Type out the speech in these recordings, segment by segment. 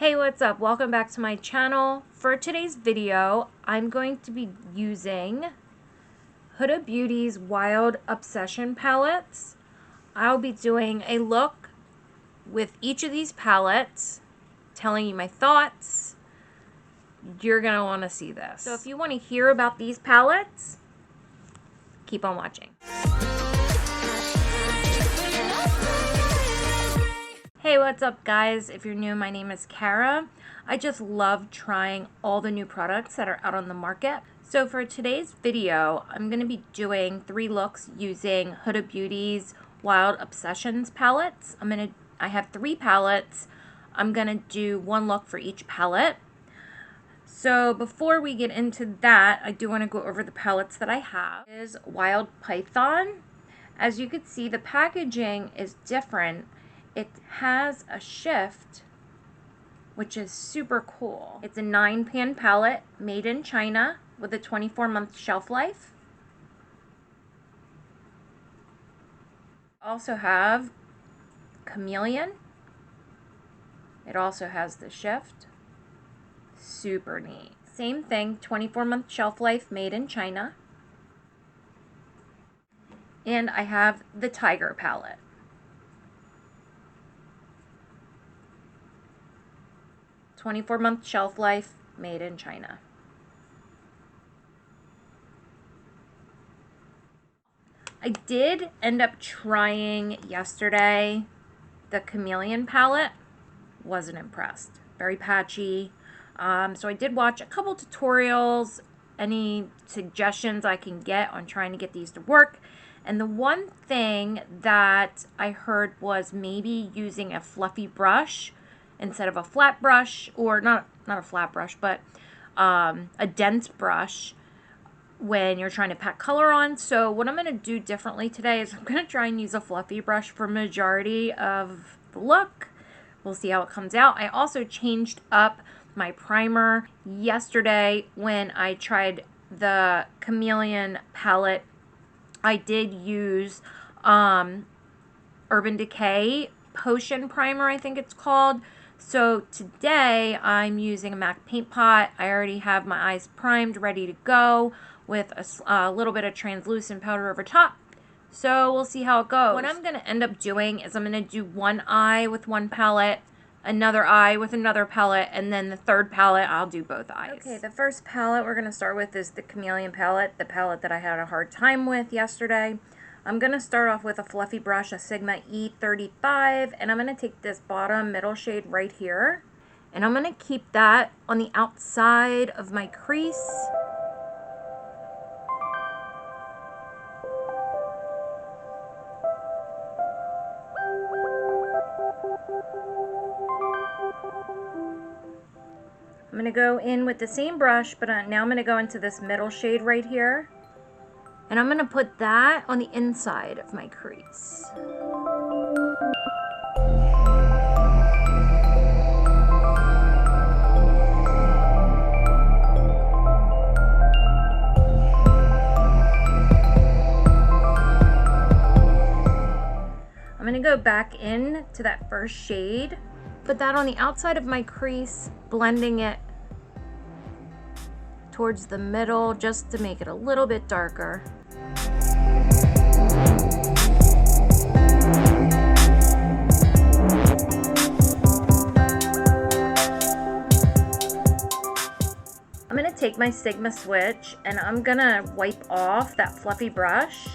Hey, what's up? Welcome back to my channel. For today's video, I'm going to be using Huda Beauty's Wild Obsession palettes. I'll be doing a look with each of these palettes, telling you my thoughts. You're going to want to see this. So if you want to hear about these palettes, keep on watching. Hey, what's up guys? If you're new, my name is Kara. I just love trying all the new products that are out on the market. So for today's video, I'm going to be doing 3 looks using Huda Beauty's Wild Obsessions palettes. I have 3 palettes. I'm going to do 1 look for each palette. So before we get into that, I do want to go over the palettes that I have. This is Wild Python. As you can see, the packaging is different. It has a shift, which is super cool. It's a 9-pan palette made in China with a 24-month shelf life. Also have Chameleon. It also has the shift. Super neat. Same thing, 24-month shelf life, made in China. And I have the Tiger palette. 24-month shelf life, made in China. I did end up trying yesterday the Chameleon palette. Wasn't impressed. Very patchy. So I did watch a couple tutorials, any suggestions I can get on trying to get these to work. And the one thing that I heard was maybe using a fluffy brush instead of a flat brush, or not a flat brush, but a dense brush when you're trying to pack color on. So what I'm going to do differently today is I'm going to try and use a fluffy brush for majority of the look. We'll see how it comes out. I also changed up my primer yesterday when I tried the Chameleon palette. I did use Urban Decay Potion Primer, I think it's called. So today I'm using a MAC paint pot. I already have my eyes primed, ready to go, with a little bit of translucent powder over top. So we'll see how it goes. What I'm going to end up doing is I'm going to do one eye with one palette, another eye with another palette, and then the third palette I'll do both eyes. Okay, the first palette we're going to start with is the Chameleon palette, the palette that I had a hard time with yesterday. I'm going to start off with a fluffy brush, a Sigma E35, and I'm going to take this bottom middle shade right here, and I'm going to keep that on the outside of my crease. I'm going to go in with the same brush, but now I'm going to go into this middle shade right here. And I'm going to put that on the inside of my crease. I'm going to go back in to that first shade, put that on the outside of my crease, blending it towards the middle just to make it a little bit darker. I'm going to take my Sigma switch and I'm going to wipe off that fluffy brush,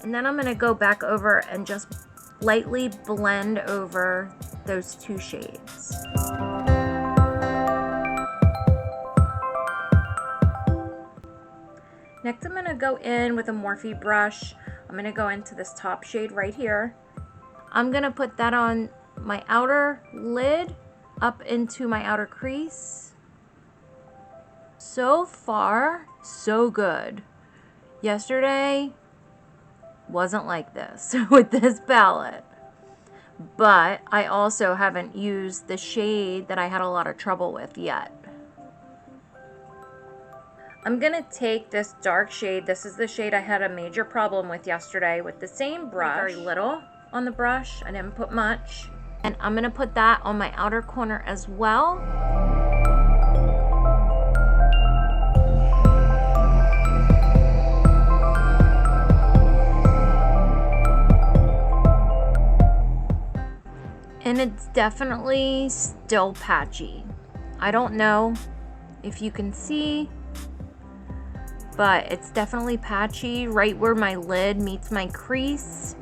and then I'm going to go back over and just lightly blend over those 2 shades. Next, I'm going to go in with a Morphe brush. I'm going to go into this top shade right here. I'm going to put that on my outer lid, up into my outer crease. So far, so good. Yesterday wasn't like this with this palette. But I also haven't used the shade that I had a lot of trouble with yet. I'm going to take this dark shade. This is the shade I had a major problem with yesterday, with the same brush. Very little on the brush. I didn't put much. And I'm going to put that on my outer corner as well. And it's definitely still patchy. I don't know if you can see, but it's definitely patchy right where my lid meets my crease.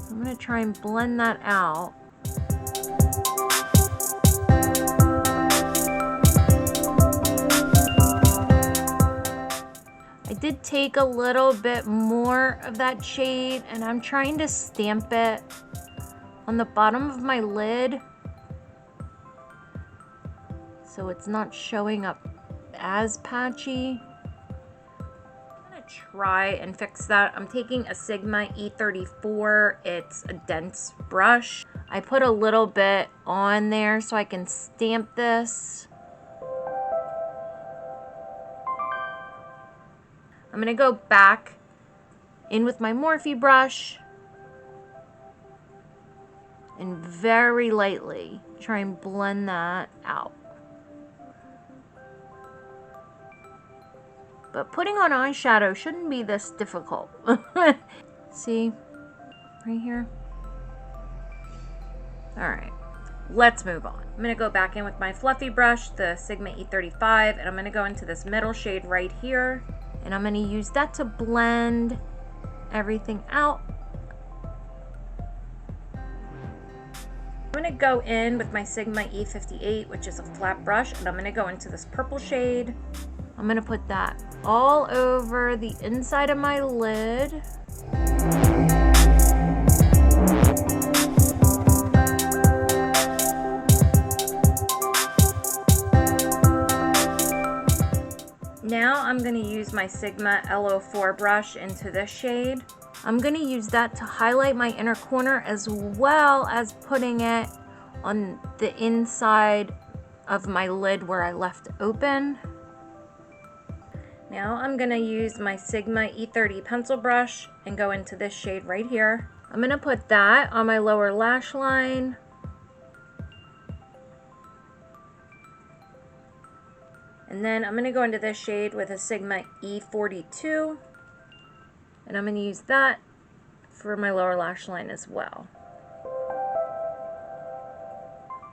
I'm gonna try and blend that out. I did take a little bit more of that shade and I'm trying to stamp it on the bottom of my lid so it's not showing up as patchy. I'm gonna try and fix that. I'm taking a Sigma E34. It's a dense brush. I put a little bit on there so I can stamp this. I'm gonna go back in with my Morphe brush and very lightly try and blend that out. But putting on eyeshadow shouldn't be this difficult. See, right here. All right, let's move on. I'm gonna go back in with my fluffy brush, the Sigma E35, and I'm gonna go into this middle shade right here. And I'm gonna use that to blend everything out. I'm gonna go in with my Sigma E58, which is a flat brush, and I'm gonna go into this purple shade. I'm gonna put that all over the inside of my lid. Now I'm going to use my Sigma LO4 brush into this shade. I'm going to use that to highlight my inner corner as well as putting it on the inside of my lid where I left open. Now I'm going to use my Sigma E30 pencil brush and go into this shade right here. I'm going to put that on my lower lash line. And then I'm going to go into this shade with a Sigma E42. And I'm going to use that for my lower lash line as well.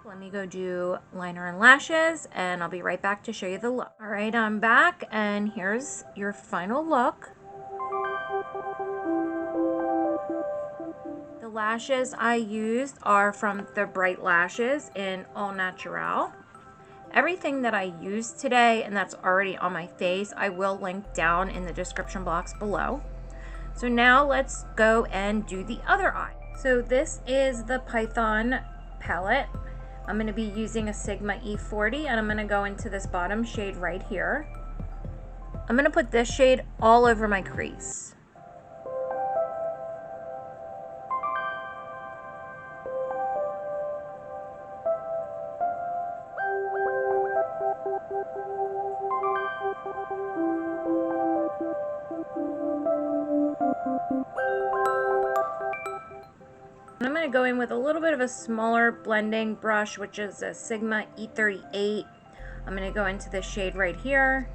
Let me go do liner and lashes and I'll be right back to show you the look. Alright, I'm back and here's your final look. The lashes I used are from the Bright Lashes in All Natural. Everything that I used today and that's already on my face, I will link down in the description box below. So now let's go and do the other eye. So this is the Python palette. I'm going to be using a Sigma E40 and I'm going to go into this bottom shade right here. I'm going to put this shade all over my crease. I'm going to go in with a little bit of a smaller blending brush, which is a Sigma E38. I'm going to go into this shade right here.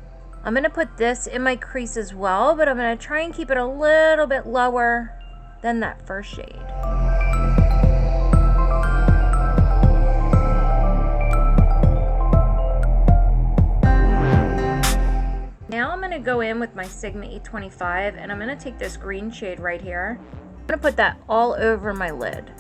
I'm going to put this in my crease as well, but I'm going to try and keep it a little bit lower than that first shade. Now I'm going to go in with my Sigma E25 and I'm going to take this green shade right here. I'm going to put that all over my lid.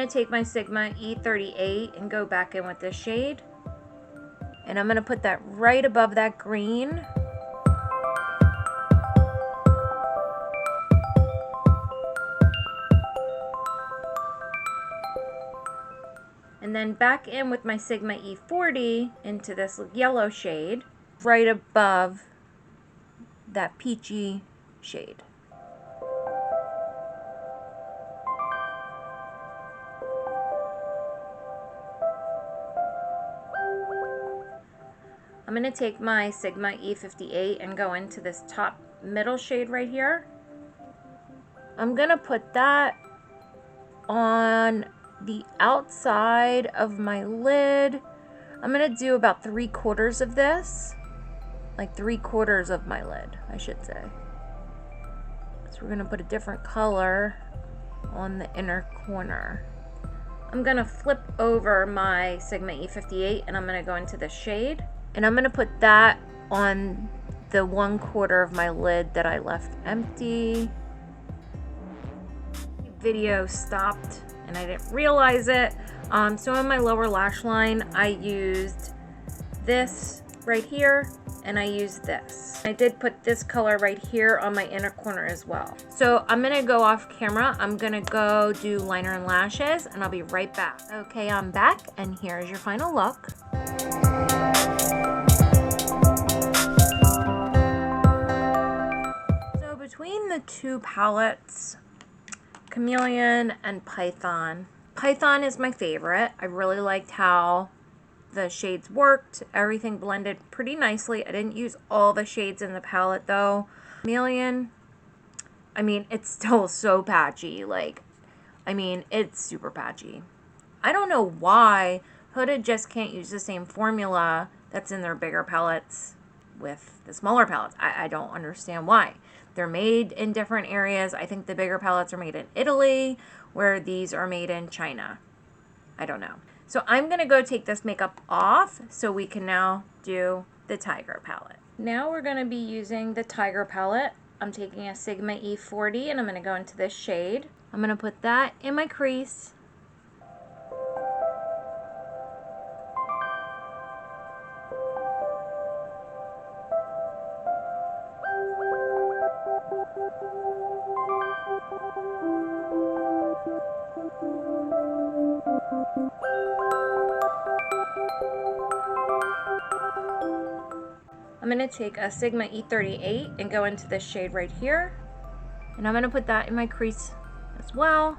Take my Sigma E38 and go back in with this shade, and I'm going to put that right above that green. And And then back in with my Sigma E40 into this yellow shade, right above that peachy shade. I'm going to take my Sigma E58 and go into this top middle shade right here. I'm going to put that on the outside of my lid. I'm going to do about 3/4 of this. Like 3/4 of my lid, I should say. So we're going to put a different color on the inner corner. I'm going to flip over my Sigma E58 and I'm going to go into this shade. And I'm going to put that on the 1/4 of my lid that I left empty. Video stopped and I didn't realize it. So on my lower lash line, I used this right here and I used this. I did put this color right here on my inner corner as well. So I'm gonna go off camera. I'm gonna go do liner and lashes and I'll be right back. Okay, I'm back and here's your final look. So between the two palettes, Chameleon and Python. Python is my favorite. I really liked how the shades worked. Everything blended pretty nicely. I didn't use all the shades in the palette though. Chameleon, I mean, it's still so patchy. Like, I mean, it's super patchy. I don't know why Huda just can't use the same formula that's in their bigger palettes with the smaller palettes. I don't understand why. They're made in different areas. I think the bigger palettes are made in Italy, where these are made in China. I don't know. So I'm going to go take this makeup off so we can now do the Tiger palette. Now we're going to be using the Tiger palette. I'm taking a Sigma E40 and I'm going to go into this shade. I'm going to put that in my crease. I'm going to take a Sigma E38 and go into this shade right here. And I'm going to put that in my crease as well.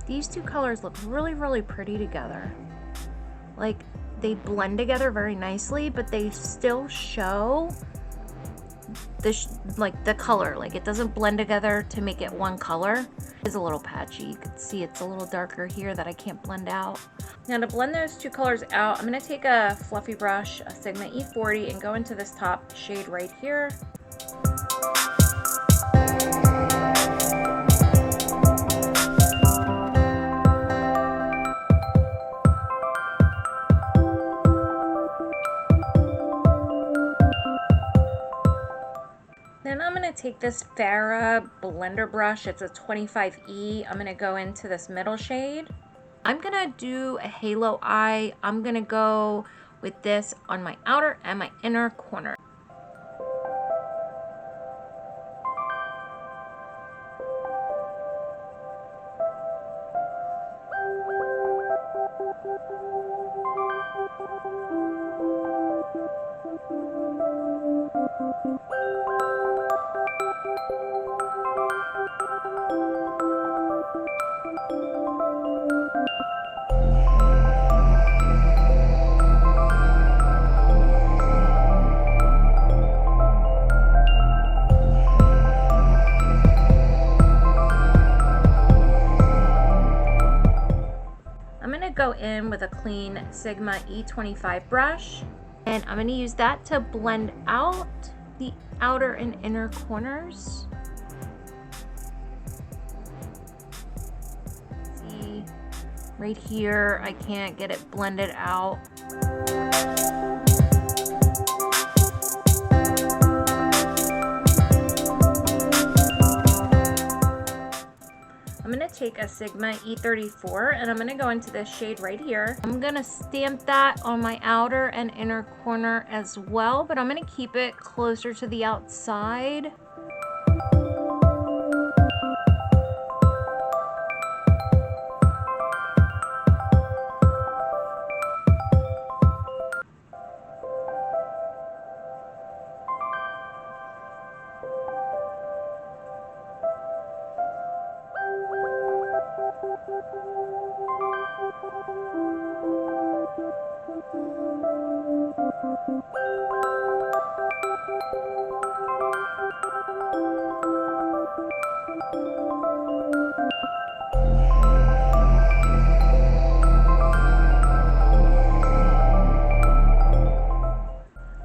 These two colors look really, really pretty together. Like, they blend together very nicely, but they still show the color. Like, it doesn't blend together to make it one color. It's a little patchy. You can see it's a little darker here that I can't blend out. Now to blend those two colors out, I'm going to take a fluffy brush, a Sigma E40, and go into this top shade right here. Then I'm going to take this FARAH blender brush. It's a 25E. I'm going to go into this middle shade. I'm going to do a halo eye. I'm going to go with this on my outer and my inner corner. Go in with a clean Sigma E25 brush, and I'm going to use that to blend out the outer and inner corners. See, right here, I can't get it blended out. I'm going to take a Sigma E34 and I'm going to go into this shade right here. I'm going to stamp that on my outer and inner corner as well, but I'm going to keep it closer to the outside.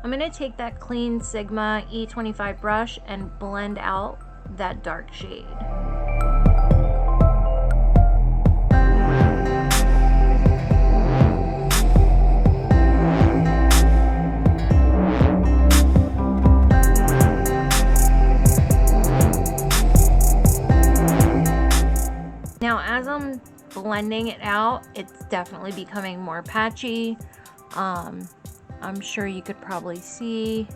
I'm going to take that clean Sigma E25 brush and blend out that dark shade. Now, as I'm blending it out, it's definitely becoming more patchy. I'm sure you could probably see.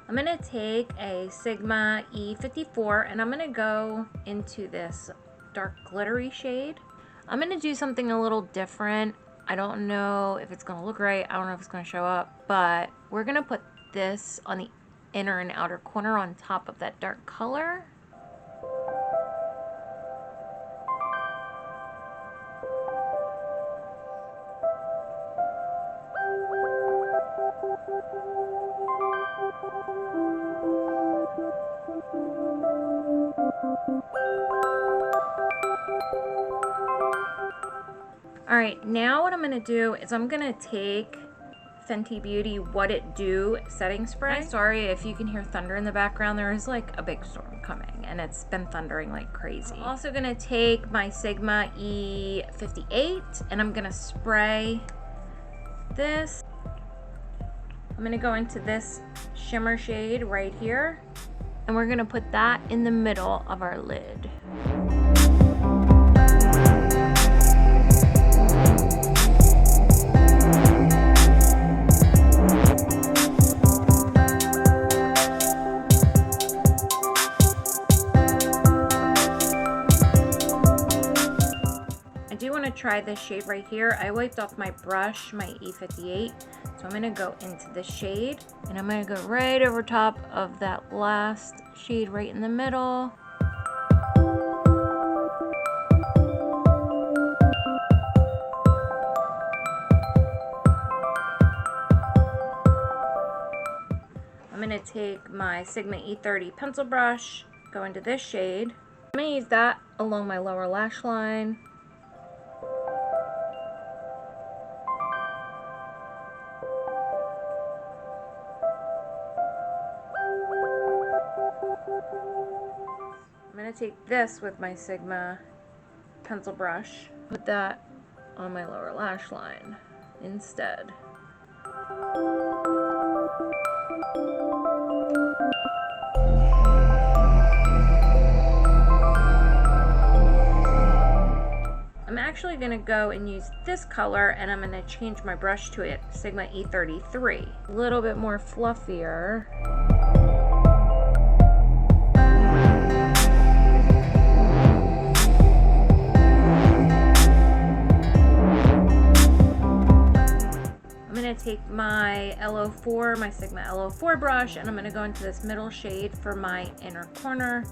I'm going to take a Sigma E54 and I'm going to go into this dark glittery shade. I'm going to do something a little different. I don't know if it's going to look right. I don't know if it's going to show up, but we're going to put this on the inner and outer corner on top of that dark color. Alright, now what I'm going to do is I'm going to take Fenty Beauty What It Do setting spray. I'm sorry if you can hear thunder in the background. There is like a big storm coming and it's been thundering like crazy. I'm also going to take my Sigma E58 and I'm going to spray this. I'm going to go into this shimmer shade right here and we're going to put that in the middle of our lid. Try this shade right here. I wiped off my brush, my E58, so I'm going to go into this shade and I'm going to go right over top of that last shade right in the middle. I'm going to take my Sigma E30 pencil brush, go into this shade. I'm going to use that along my lower lash line. I'm going to take this with my Sigma pencil brush, put that on my lower lash line instead. I'm actually going to go and use this color and I'm going to change my brush to a Sigma E33. A little bit more fluffier. Take my LO4, my Sigma LO4 brush, and I'm going to go into this middle shade for my inner corner.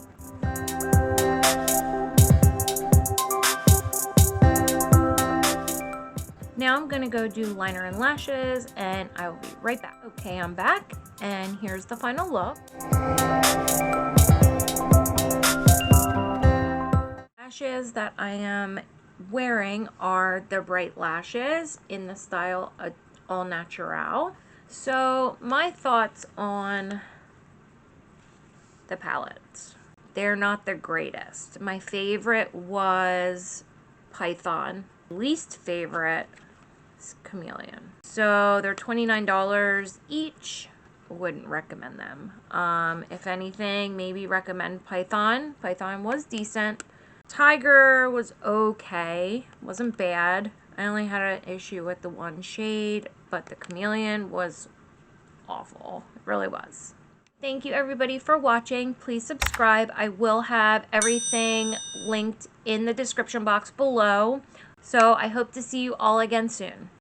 Now I'm going to go do liner and lashes, and I will be right back. Okay, I'm back, and here's the final look. Lashes that I am wearing are the Bright Lashes in the style All Natural. So my thoughts on the palettes. They're not the greatest. My favorite was Python. Least favorite is Chameleon. So they're $29 each. Wouldn't recommend them. If anything, maybe recommend Python. Python was decent. Tiger was okay. Wasn't bad. I only had an issue with the one shade, but the Chameleon was awful. It really was. Thank you everybody for watching. Please subscribe. I will have everything linked in the description box below. So I hope to see you all again soon.